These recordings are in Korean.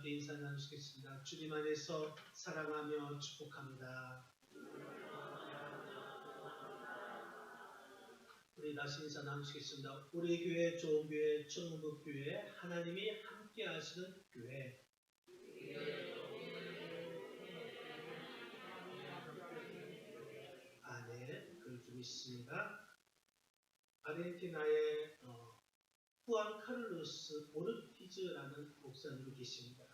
함께 인사 나누시겠습니다. 주님 안에서 사랑하며 축복합니다. 우리 다시 인사 나누시겠습니다. 우리 교회 좋은 교회 청운북교회 하나님이 함께 하시는 교회. 안에 글 좀 있습니다. 아르헨티나의 후안 카를로스 오르티즈라는 목사님이 계십니다.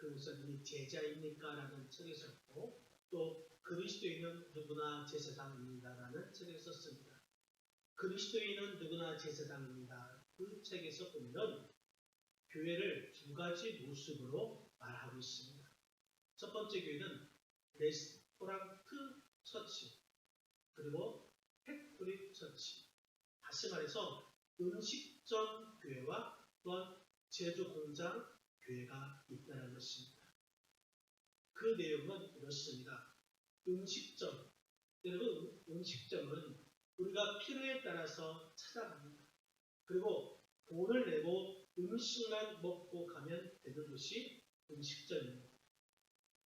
그 목사님이 제자입니까? 라는 책을 썼고 또 그리스도인은 누구나 제사장입니다. 라는 책을 썼습니다. 그리스도인은 누구나 제사장입니다. 그 책에서 보면 교회를 두 가지 모습으로 말하고 있습니다. 첫 번째 교회는 레스토랑트 처치 그리고 팩토리 처치, 다시 말해서 음식점 교회와 또한 제조 공장 교회가 있다는 것입니다. 그 내용은 이렇습니다. 음식점, 여러분 음식점은 우리가 필요에 따라서 찾아갑니다. 그리고 돈을 내고 음식만 먹고 가면 되는 곳이 음식점입니다.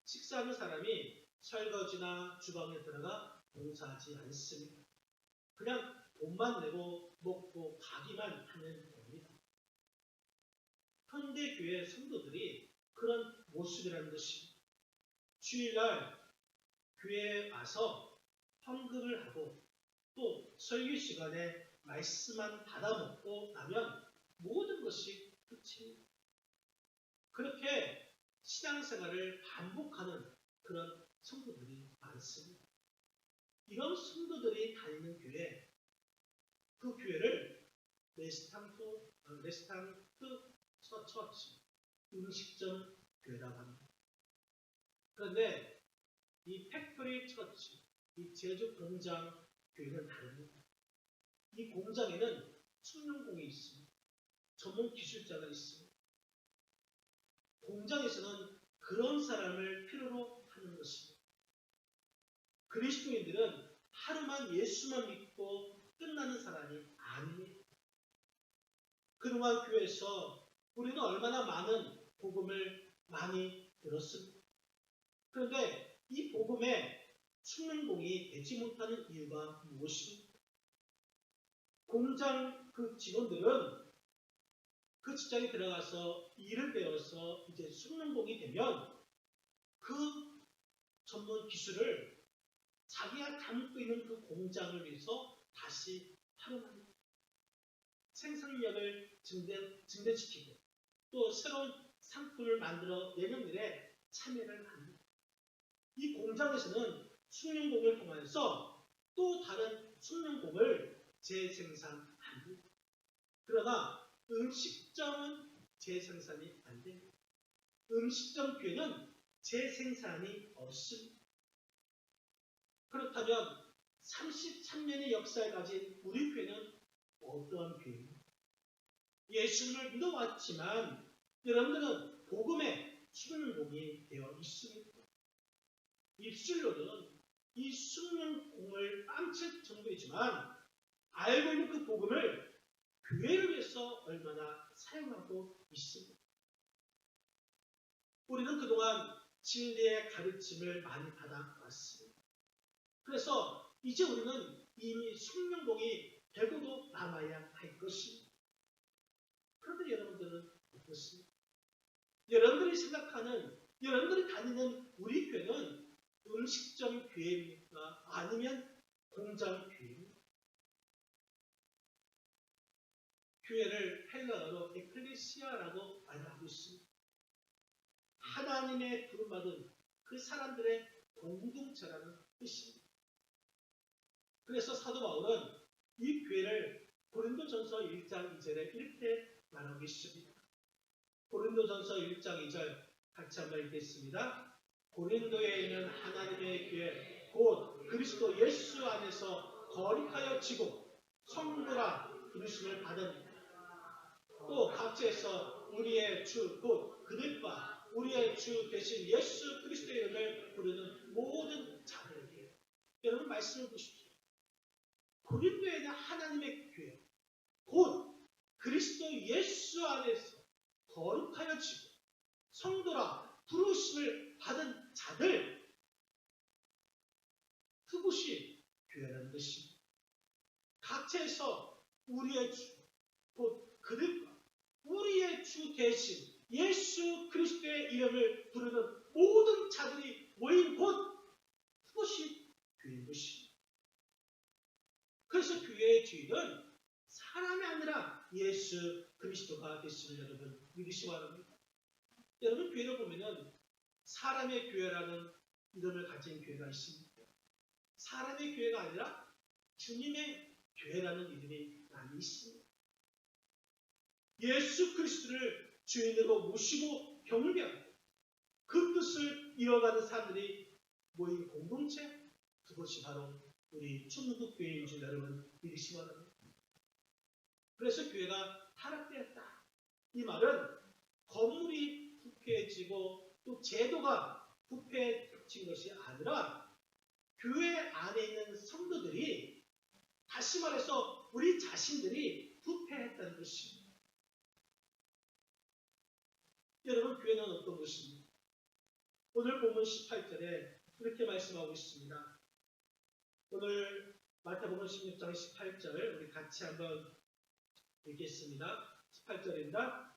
식사하는 사람이 설거지나 주방에 들어가 봉사하지 않습니다. 그냥 돈만 내고 먹고 가기만 하면 됩니다. 현대교회 성도들이 그런 모습이라는 것입니다. 주일날 교회에 와서 헌금을 하고 또 설교 시간에 말씀만 받아먹고 나면 모든 것이 끝입니다. 그렇게 신앙생활을 반복하는 그런 성도들이 많습니다. 이런 성도들이 다니는 교회, 그 교회를 레스탕트 처치, 음식점 교회라고 합니다. 그런데 이 팩토리 처치, 이 제조 공장 교회는 다릅니다. 이 공장에는 숙련공이 있습니다. 전문 기술자가 있습니다. 공장에서는 그런 사람을 필요로 하는 것입니다. 그리스도인들은 하루만 예수만 믿고 끝나는 사람이 아닙니다. 그동안 교회에서 우리는 얼마나 많은 복음을 많이 들었습니다. 그런데 이 복음에 숙련공이 되지 못하는 이유가 무엇입니까? 공장 그 직원들은 그 직장에 들어가서 일을 배워서 이제 숙련공이 되면 그 전문 기술을 자기가 담고 있는 그 공장을 위해서 다시 활용합니다. 생산력을 증대시키고 또 새로운 상품을 만들어 내는 일에 참여를 합니다. 이 공장에서는 숙련공을 통해서 또 다른 숙련공을 재생산합니다. 그러나 음식점은 재생산이 안 됩니다. 음식점 교회는 재생산이 없습니다. 그렇다면 33년의 역사를 가진 우리 교회는 어떠한 교회입니까? 예수님을 믿어왔지만 여러분들은 복음의 숙련공이 되어 있습니다. 입술로는 이 숙련공을 뺨칠 정도이지만 알고 있는 그 복음을 교회를 위해서 얼마나 사용하고 있습니다. 우리는 그동안 진리의 가르침을 많이 받아왔습니다. 그래서 이제 우리는 이미 숙련공이 되고도 남아야 할 것입니다. 그런데 여러분들은 어떻습니까? 여러분들이 생각하는, 여러분들이 다니는 우리 교회는 음식점 교회입니까? 아니면 공장 교회입니까? 교회를 헬라어로 에클레시아라고 말하고 있습니다. 하나님의 부름받은 그 사람들의 공동체라는 뜻입니다. 그래서 사도 바울은 이 교회를 고린도전서 1장 2절에 이렇게 말하고 있습니다. 고린도전서 1장 2절 같이 한번 읽겠습니다. 고린도에 있는 하나님의 교회 곧 그리스도 예수 안에서 거룩하여 지고 성도라 부르심을 받은 또 각지에서 우리의 주 곧 그들과 우리의 주 되신 예수 그리스도의 이름을 부르는 모든 자들에게 여러분 말씀을 보십시오. 고린도에 있는 하나님의 교회 곧 그리스도 예수 안에서 거룩하여 지고 성도라 부르심을 받은 자들, 그것이 교회라는 것입니다. 각처에서 우리의 주, 곧 그들과 우리의 주 대신 예수 그리스도의 이름을 부르는 모든 자들이 모인 곳, 그것이 교회인 것입니다. 그래서 교회의 주인은 사람이 아니라 예수 그리스도가 됐음을 여러분 믿으시기 바랍니다. 여러분 교회를 보면은 사람의 교회라는 이름을 가진 교회가 있습니다. 사람의 교회가 아니라 주님의 교회라는 이름이 많이 있습니다. 예수 그리스도를 주인으로 모시고 경배하고 그 뜻을 이뤄가는 사람들이 모인 공동체, 그것이 바로 우리 충북 교회인 줄 여러분 믿으시기 바랍니다. 그래서 교회가 타락되었다. 이 말은 건물이 부패해지고 또 제도가 부패해진 것이 아니라 교회 안에 있는 성도들이, 다시 말해서 우리 자신들이 부패했다는 것입니다. 여러분 교회는 어떤 것입니까? 오늘 본문 18절에 이렇게 말씀하고 있습니다. 오늘 마태복음 16장 18절 우리 같이 한번 읽겠습니다. 18절입니다.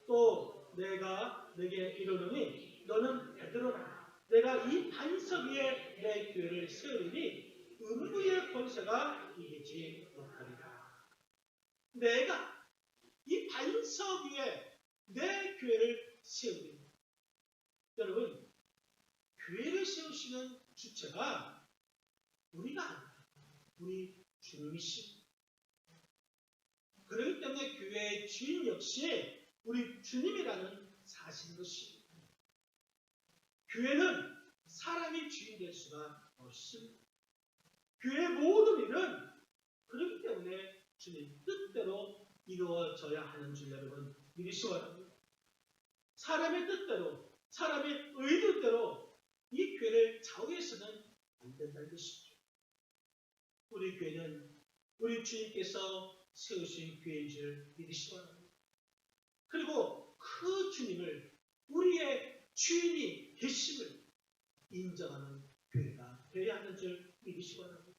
또 내가 내게 이르노니 너는 베드로라. 내가 이 반석 위에 내 교회를 세우리니 음부의 권세가 이기지 못하리라. 내가 이 반석 위에 내 교회를 세우리니, 여러분 교회를 세우시는 주체가 우리가 아니라 우리 주님이십니다. 그렇기 때문에 교회의 주인 역시 우리 주님이라는 사실인 것입니다. 교회는 사람이 주인 될 수가 없습니다. 교회의 모든 일은 그렇기 때문에 주님 뜻대로 이루어져야 하는 줄 여러분 믿으시기 바랍니다. 사람의 뜻대로, 사람의 의도대로 이 교회를 좌우해서는 안 된다는 것이죠. 우리 교회는 우리 주님께서 세우신 교회인 줄 믿으시기 바랍니다. 그리고 그 주님을 우리의 주인이 되심을 인정하는 교회가 되어야 하는 줄 믿으시기 바랍니다.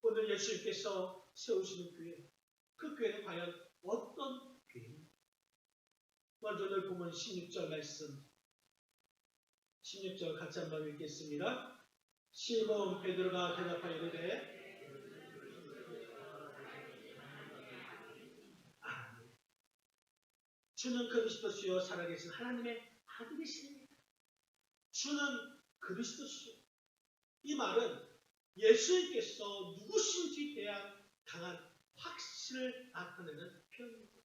오늘 예수님께서 세우시는 교회, 그 교회는 과연 어떤 교회입니까? 먼저 오늘 보면 16절 말씀, 16절 같이 한번 읽겠습니다. 시몬 베드로가 대답하여 이르되 주는 그리스도시요 살아계신 하나님의 아들이십니다. 주는 그리스도시요. 이 말은 예수님께서 누구신지 대한 강한 확신을 나타내는 표현입니다.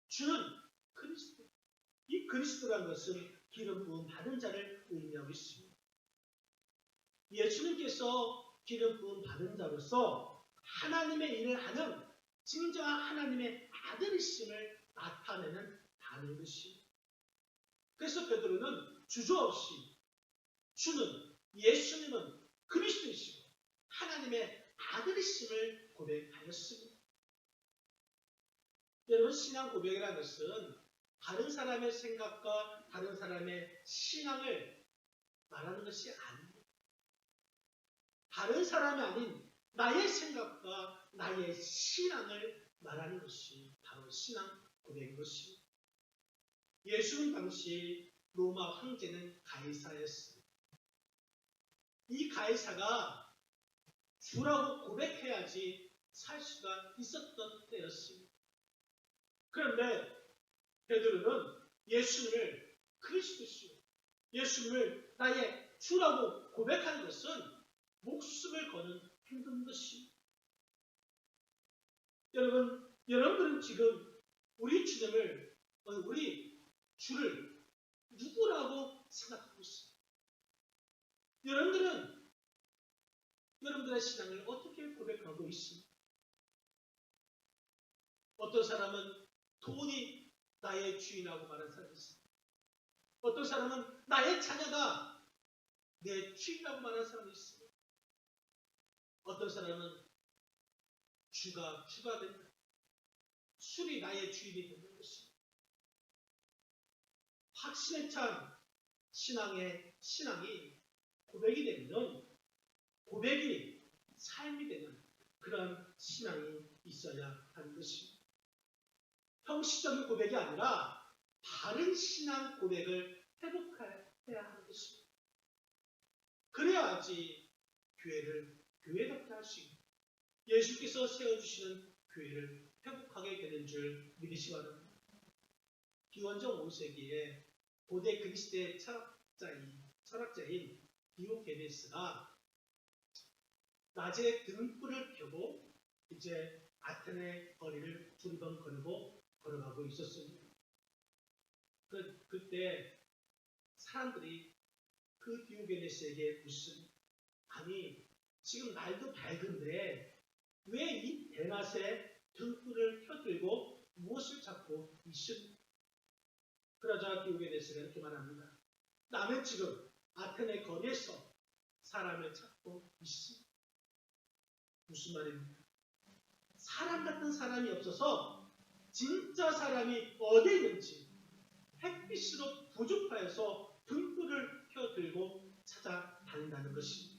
주는 그리스도. 이 그리스도라는 것은 기름 부음 받은 자를 의미하고 있습니다. 예수님께서 기름 부음 받은 자로서 하나님의 일을 하는 진정한 하나님의 아들이심을 나타내는 단어인 것입니다. 그래서 베드로는 주저없이 주는, 예수님은 그리스도이시고 하나님의 아들이심을 고백하였습니다. 여러분 신앙 고백이라는 것은 다른 사람의 생각과 다른 사람의 신앙을 말하는 것이 아닙니다. 다른 사람이 아닌 나의 생각과 나의 신앙을 말하는 것이 바로 신앙 고백인 것입니다. 예수님 당시 로마 황제는 가이사였습니다. 이 가이사가 주라고 고백해야지 살 수가 있었던 때였습니다. 그런데 베드로는 예수님을 그리스도시요, 예수님을 나의 주라고 고백하는 것은 목숨을 거는 힘든 것입니다. 여러분들은 지금 우리 주님을, 우리 주를 누구라고 생각하고 있습니다? 여러분들은 여러분들의 신앙을 어떻게 고백하고 있습니까? 어떤 사람은 돈이 나의 주인이라고 말하는 사람이 있습니다. 어떤 사람은 나의 자녀가 내 주인이라고 말하는 사람이 있습니다. 어떤 사람은 주가 된다. 술이 나의 주인이 되는 것입니다. 확신에 찬 신앙이 고백이 되면 고백이 삶이 되는 그런 신앙이 있어야 하는 것입니다. 형식적인 고백이 아니라 바른 신앙 고백을 회복해야 하는 것입니다. 그래야지 교회를 교회답게 할 수 있고 예수께서 세워주시는 교회를 회복하게 되는 줄 믿으시기 바랍니다. 기원전 5세기에 고대 그리스의 철학자인 디오게네스가 낮에 등불을 켜고 이제 아테네 거리를 두리번 걸어가고 있었습니다. 그때 사람들이 그 디오게네스에게 묻습니다. 아니, 지금 날도 밝은데 왜 이 대낮에 등불을 켜들고 무엇을 찾고 있습니까? 그러자 디오게네스가 이렇게 말합니다. 나는 지금 아테네 거리에서 사람을 찾고 있습니다. 무슨 말입니까? 사람 같은 사람이 없어서 진짜 사람이 어디 있는지 햇빛으로 부족하여서 등불을 켜들고 찾아다닌다는 것입니다.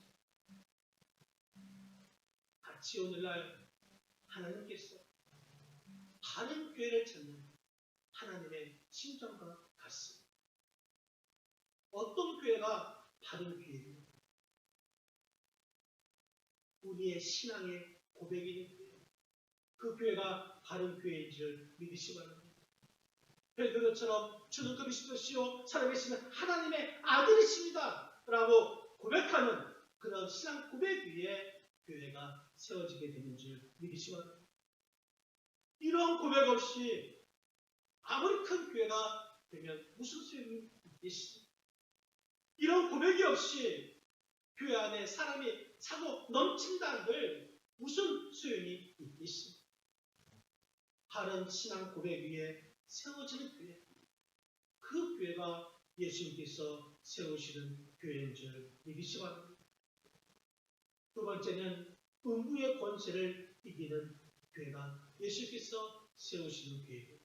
같이 오늘날 하나님께서 바른 교회를 찾는 하나님의 심정과 같습니다. 어떤 교회가 바른 교회입니까? 우리의 신앙의 고백이 있는 교회, 그 교회가 바른 교회인 줄 믿으시기 바랍니다. 베드로처럼 주는 그리스도시요 살아계시는 하나님의 아들이십니다 라고 고백하는 그런 신앙 고백 위에 교회가 세워지게 되는 줄 믿으시기 바랍니다. 이런 고백 없이 아무리 큰 교회가 되면 무슨 소용이 있겠습니까? 이런 고백이 없이 교회 안에 사람이 차고 넘친다 한들 무슨 소용이 있겠습니까? 바른 신앙 고백 위에 세워지는 교회, 그 교회가 예수님께서 세우시는 교회인 줄 믿으시기 바랍니다. 두 번째는 음부의 권세를 이기는 교회가 예수님께서 세우시는 교회입니다.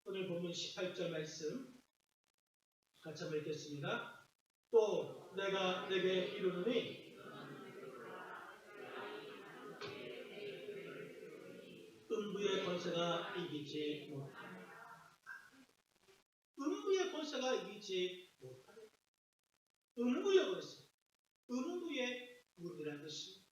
오늘 본문 18절 말씀 같이 한번 읽겠습니다. 또 내가 내게 이르노니 음부의 권세가 이기지 못하네. 음부의 권세가 이기지 못하네. 음부의 권세, 음부의 문이라는 것입니다.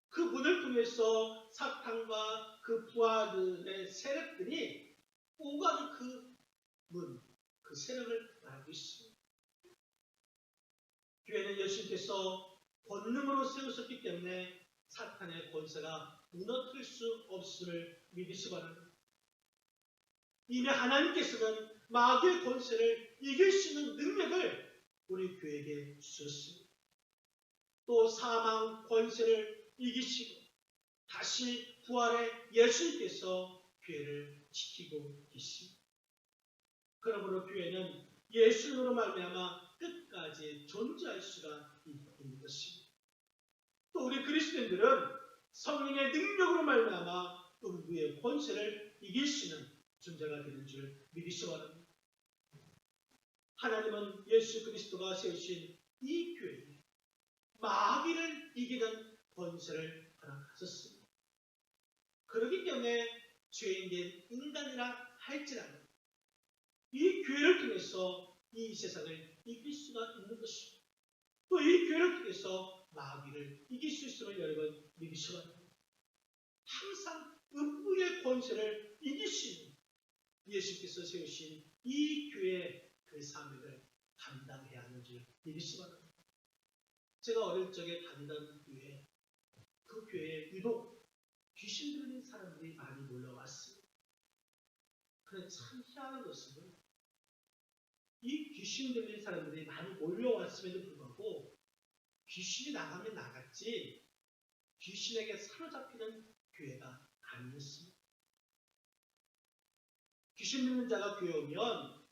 그 문을 통해서 사탄과 그 부하들의 세력들이 오가는 그 문, 그 세력을 말하고 있습니다. 교회는 예수님께서 권능으로 세우셨기 때문에 사탄의 권세가 무너뜨릴 수 없음을 믿으시기 바랍니다. 이미 하나님께서는 마귀의 권세를 이길 수 있는 능력을 우리 교회에게 주셨습니다. 또 사망 권세를 이기시고 다시 부활의 예수님께서 교회를 지키고 계십니다. 그러므로 교회는 예수님으로 말미암아 끝까지 존재할 수가 있는 것입니다. 또 우리 그리스도인들은 성령의 능력으로 말미암아 음부의 권세를 이길 수 있는 존재가 되는 줄 믿으시기 바랍니다. 하나님은 예수 그리스도가 세우신 이 교회에 마귀를 이기는 권세를 허락하셨습니다. 그렇기 때문에 죄인된 인간이라 할지라도 이 교회를 통해서 이 세상을 이길 수가 있는 것입니다. 또 이 교회를 통해서 마귀를 이길 수 있음을 여러분 믿으시기 바랍니다. 항상 음부의 권세를 이길 수 있는 예수께서 세우신 이 교회의 그 사명을 감당해야 하는 줄 믿으시기 바랍니다. 제가 어릴 적에 다니던 교회, 그 교회에 유독 귀신 들린 사람들이 많이 몰려왔습니다. 그런데 참 희한한 것은 이 귀신 들린 사람들이 많이 몰려왔음에도 불구하고 귀신이 나가면 나갔지 귀신에게 사로잡히는 교회가 아니었습니다. 귀신 들린 자가 교회 오면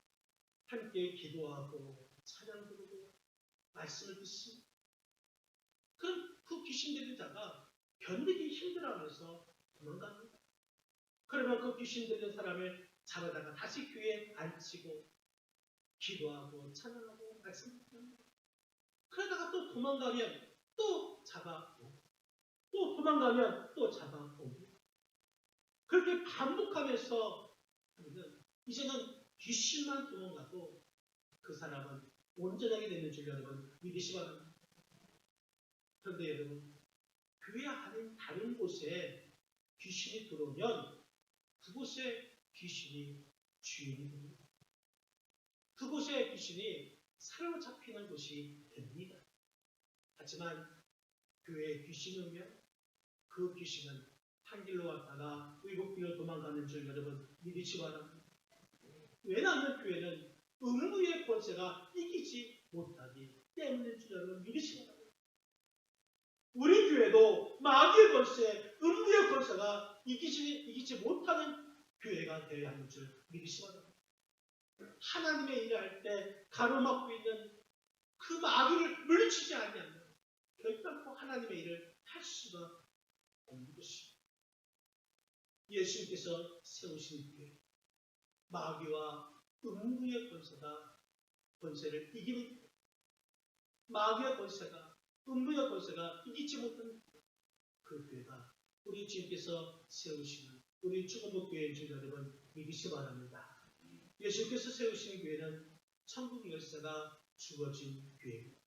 함께 기도하고 찬양 부르고 말씀을 듣습니다. 그럼 그 귀신 들린 자가 견디기 힘들어하면서 도망갑니다. 그러면 그 귀신 들린 사람을 잡아다가 다시 교회에 앉히고 기도하고 찬양하고 말씀하고 그러다가 또 도망가면 또 잡아오고 또 도망가면 또 잡아오고 그렇게 반복하면서 하면 이제는 귀신만 도망가도 그 사람은 온전하게 되는 줄 여러분 믿으시 바랍니다. 그런데 여러분 교회 아닌 다른 곳에 귀신이 들어오면 그곳에 귀신이 주인이 됩니다. 그곳에 귀신이 사로잡히는 곳이 됩니다. 하지만 교회에 귀신이 오면 그 귀신은 한 길로 왔다가 일곱 길로 도망가는 줄 여러분 믿으시 바랍니다. 왜냐하면 교회는 음부의 권세가 이기지 못하기 때문인 줄 여러분 믿으시 바랍니다. 우리 교회도 마귀의 권세, 음부의 권세가 이기지 못하는 교회가 되어야 하는 줄 믿으시 바랍니다. 하나님의 일을 할 때 가로막고 있는 그 마귀를 물리치지 않으면 결단코 하나님의 일을 할 수가 없는 것입니다. 예수님께서 세우신 교회, 마귀와 음부의 권세를 이기는 교회, 마귀의 권세가 음부의 권세가 이기지 못하는 그 교회가 우리 주님께서 세우시는 우리 축원복교회인 줄 여러분 믿으시 바랍니다. 예수님께서 세우신 교회는 천국 열쇠가 주어진 교회입니다.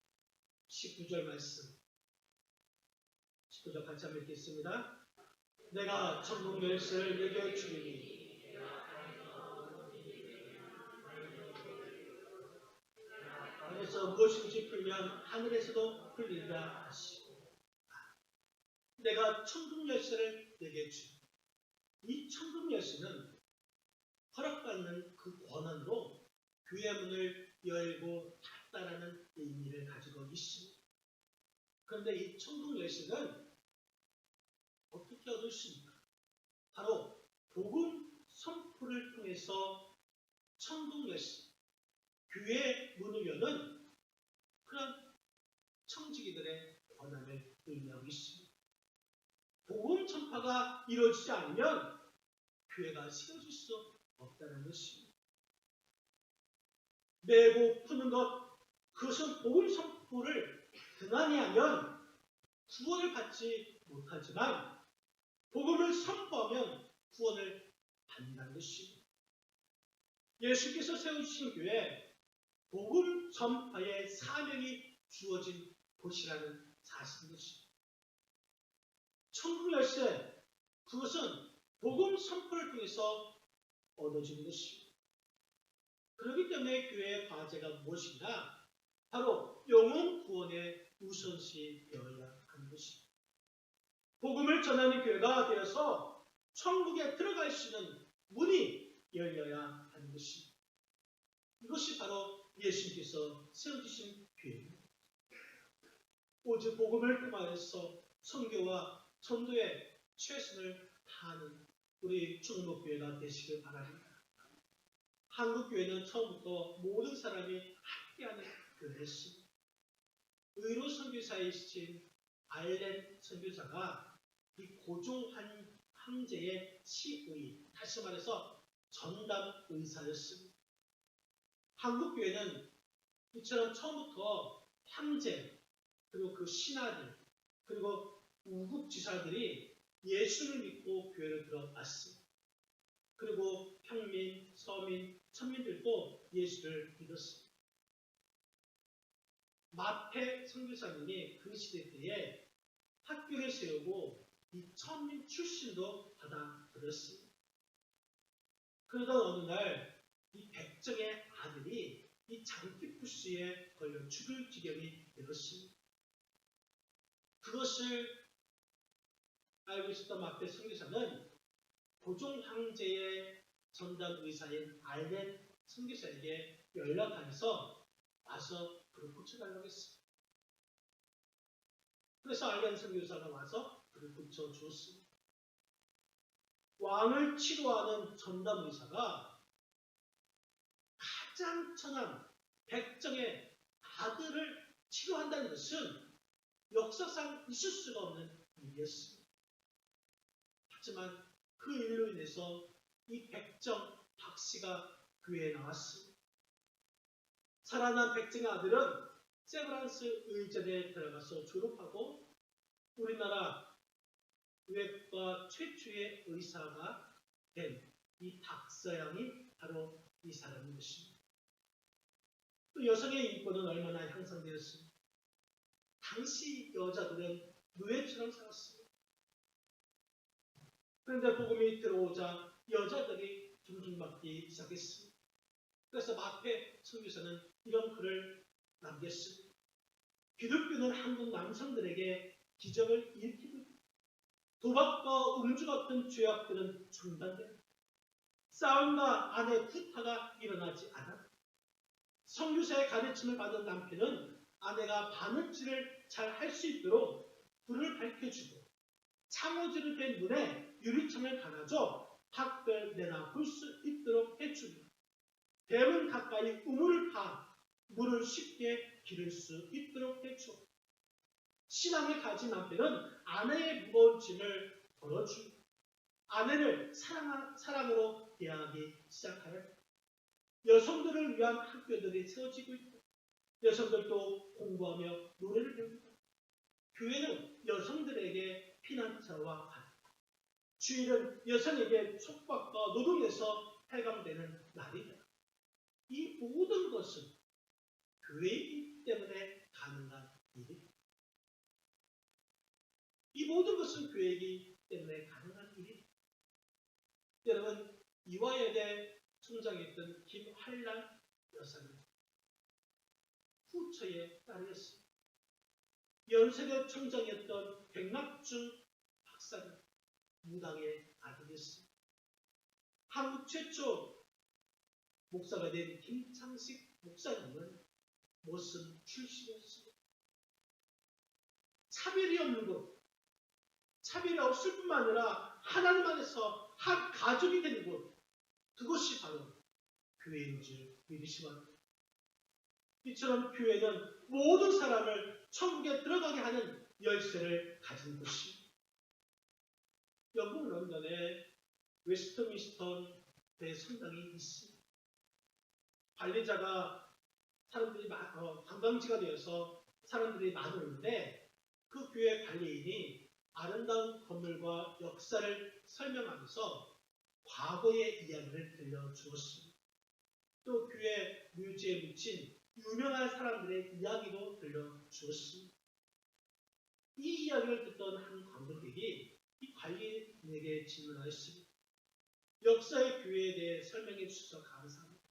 19절 말씀 19절 같이 한번 읽겠습니다. 내가 천국 열쇠를 내게 주리니 안에서 무엇인지 풀면 하늘에서도 풀리리라 하시고 내가 천국 열쇠를 내게 주리니 이 천국 열쇠는 허락받는 그 권한으로 교회 문을 열고 닫다라는 의미를 가지고 있습니다. 그런데 이 천국 열쇠는 어떻게 얻을 수 있습니까? 바로 복음 선포를 통해서 천국 열쇠, 교회 문을 여는 그런 청지기들의 권한을 의미하고 있습니다. 복음 전파가 이루어지지 않으면 교회가 세워질 수 없다는 것입니다. 내고 푸는 것, 그것은 복음 선포를 등한히 하면 구원을 받지 못하지만 복음을 선포하면 구원을 받는다는 것입니다. 예수께서 세우신 교회, 복음 전파의 사명이 주어진 곳이라는 사실인 것입니다. 천국 열쇠, 그것은 복음 선포를 통해서 얻어지는 것입니다. 그렇기 때문에 교회의 과제가 무엇인가? 바로 영혼 구원의 우선시 되어야 하는 것입니다. 복음을 전하는 교회가 되어서 천국에 들어갈 수 있는 문이 열려야 하는 것입니다. 이것이 바로 예수님께서 세워주신 교회입니다. 오직 복음을 통하여서 선교와 전도에 최선을 다하는 우리 충북교회가 되시길 바랍니다. 한국교회는 처음부터 모든 사람이 함께하는 교회였습니다. 의로 선교사이신 알렌 선교사가 이 고종한 황제의 시의, 다시 말해서 전담 의사였습니다. 한국교회는 이처럼 처음부터 황제, 그리고 그 신하들, 그리고 우국지사들이 예수를 믿고 교회를 들어왔습니다. 그리고 평민, 서민, 천민들도 예수를 믿었습니다. 마태 선교사님이 그 시대 때에 학교를 세우고 이 천민 출신도 받아들였습니다. 그러던 어느 날 이 백정의 아들이 이 장기푸스에 걸려 죽을 지경이 되었습니다. 그것을 알고 있었던 마태 선교사는 고종 황제의 전담 의사인 알렌 선교사에게 연락하여서 와서 그를 고쳐달라고 했습니다. 그래서 알렌 선교사가 와서 그를 고쳐주었습니다. 왕을 치료하는 전담 의사가 가장 천한 백정의 아들을 치료한다는 것은 역사상 있을 수가 없는 일이었습니다. 하지만 그 일로 인해서 이 백정 박씨가 교회에 나왔습니다. 살아난 백증의 아들은 세브란스 의전에 들어가서 졸업하고 우리나라 외과 최초의 의사가 된 이 박서양이 바로 이 사람인 것입니다. 또 여성의 인권은 얼마나 향상되었습니까? 당시 여자들은 노예처럼 살았습니다. 그런데 복음이 들어오자 여자들이 존중받기 시작했습니다. 그래서 마페 선교사는 이런 글을 남겼습니다. 기독교는 한국 남성들에게 기적을 일으키고 있다. 도박과 음주 같은 죄악들은 중단된다. 싸움과 아내 후타가 일어나지 않아. 선교사의 가르침을 받은 남편은 아내가 바느질을 잘 할 수 있도록 불을 밝혀주고 창호지를 된 문에 유리창을 갈아줘 밖을 내나 볼 수 있도록 해줍니다. 뱀은 가까이 우물을 파 물을 쉽게 기를 수 있도록 해줘. 신앙을 가진 남편은 아내의 무거운 짐을 덜어줍니다. 아내를 사랑으로 대하기 시작하여 여성들을 위한 학교들이 세워지고 있다. 여성들도 공부하며 노래를 배웁니다. 교회는 여성들에게 피난처와 같다. 주일은 여성에게 속박과 노동에서 해방되는 날이다. 이 모든 것은 교회이기 때문에 가능한 일이다. 이 모든 것은 교회이기 때문에 가능한 일이다. 여러분, 이화여대 총장이었던 김환란 여사는 후처의 딸이었습니다. 연세대 총장이었던 백낙준 박사는 무당의 아들이었습니다. 한국 최초 목사가 된 김창식 목사님은 모순 출신이었습니다. 차별이 없는 곳, 차별이 없을 뿐만 아니라 하나님 안에서 한 가족이 되는 곳, 그것이 바로 교회인 줄 믿으시 바랍니다. 이처럼 교회는 모든 사람을 천국에 들어가게 하는 열쇠를 가진 것입니다. 영국 런던에 웨스트민스터 대성당이 있습니다. 관리자가 사람들이 관광지가 되어서 사람들이 많이 오는데 그 교회 관리인이 아름다운 건물과 역사를 설명하면서 과거의 이야기를 들려주었습니다. 또 교회 묘지에 묻힌 유명한 사람들의 이야기도 들려주었습니다. 이 이야기를 듣던 한 관광객이 이 관리인에게 질문하였습니다. 역사의 교회에 대해 설명해 주셔서 감사합니다.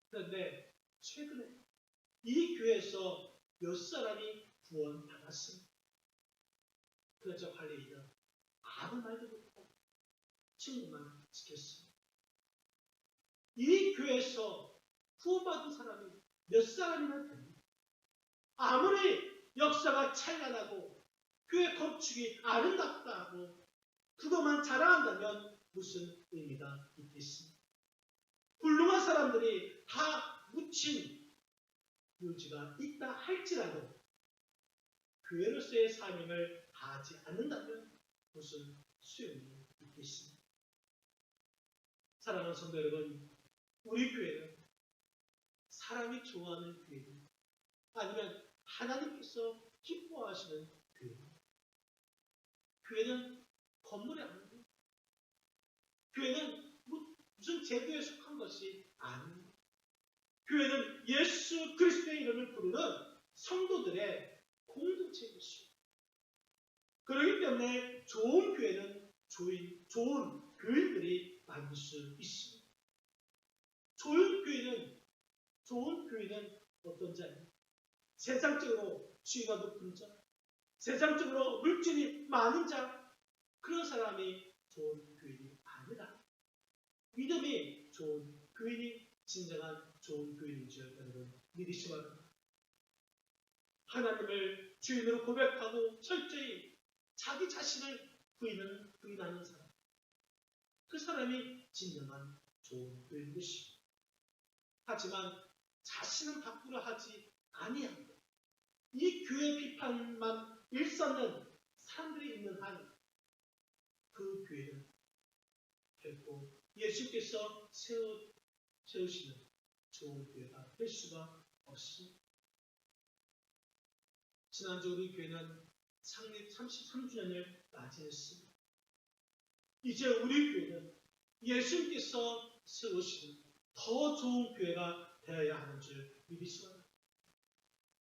그런데 최근에 이 교회에서 몇 사람이 구원받았습니다. 그래서 관리인은 아무 말도 못하고 친구만 지켰습니다. 이 교회에서 구원받은 사람이 몇 사람이나 됩니다. 아무리 역사가 찬란하고 교회 건축이 아름답다고 그것만 자랑한다면 무슨 의미가 있겠습니까? 훌륭한 사람들이 다 묻힌 묘지가 있다 할지라도 교회로서의 사명을 다하지 않는다면 무슨 소용이 있겠습니까? 사랑하는 성도 여러분, 우리 교회는 사람이 좋아하는 교회입니다. 아니면 하나님께서 기뻐하시는 교회입니다. 교회는 건물이 아닙니다. 교회는 무슨 제도에 속한 것이 아닙니다. 교회는 예수 그리스도의 이름을 부르는 성도들의 공동체인 것입니다. 그렇기 때문에 좋은 교회는 좋은 교인들이 만들 수 있습니다. 좋은 교회는 어떤 자입니까? 세상적으로 지위가 높은 자, 세상적으로 물질이 많은 자, 그런 사람이 좋은 교인이 아니라 믿음이 좋은 교인이 진정한 좋은 교인인 줄 여러분 믿으시 바랍니다. 하나님을 주인으로 고백하고 철저히 자기 자신을 부인하는 사람, 그 사람이 진정한 좋은 교인인 것입니다. 하지만 자신은 바꾸려 하지 아니합니다. 이 교회 비판만 일삼는 사람들이 있는 한 그 교회는 결코 예수께서 세우시는 좋은 교회가 될 수가 없습니다. 지난주 우리 교회는 창립 33주년을 맞이했습니다. 이제 우리 교회는 예수님께서 세우시는 더 좋은 교회가 되어야 하는 줄 믿을 수가 있습니다.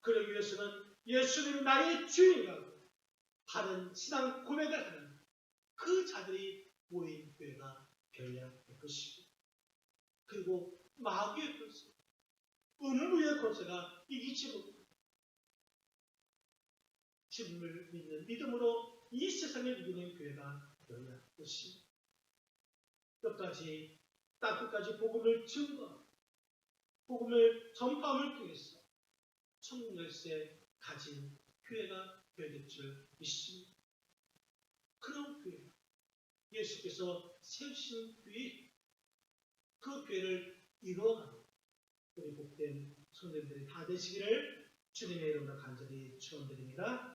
그러기 위해서는 예수님 나의 주인이라고 바른 신앙 고백을 하는 그 자들이 모인 교회가 되어야 할 것이고, 그리고 마귀의 권세, 음부의 권세가 이기지 못합니다. 주님을 믿는 믿음으로 이 세상을 이기는 교회가 되어야 할 것입니다. 끝까지 땅끝까지 복음을 증거하고 복음을 전파함을 통해서 천국 열쇠 가진 교회가 되어야 줄 믿습니다. 그런 교회, 예수께서 세우신 교회, 그 교회를 이루어가는 우리 복된 성도들이 다 되시기를 주님의 이름으로 간절히 축원드립니다.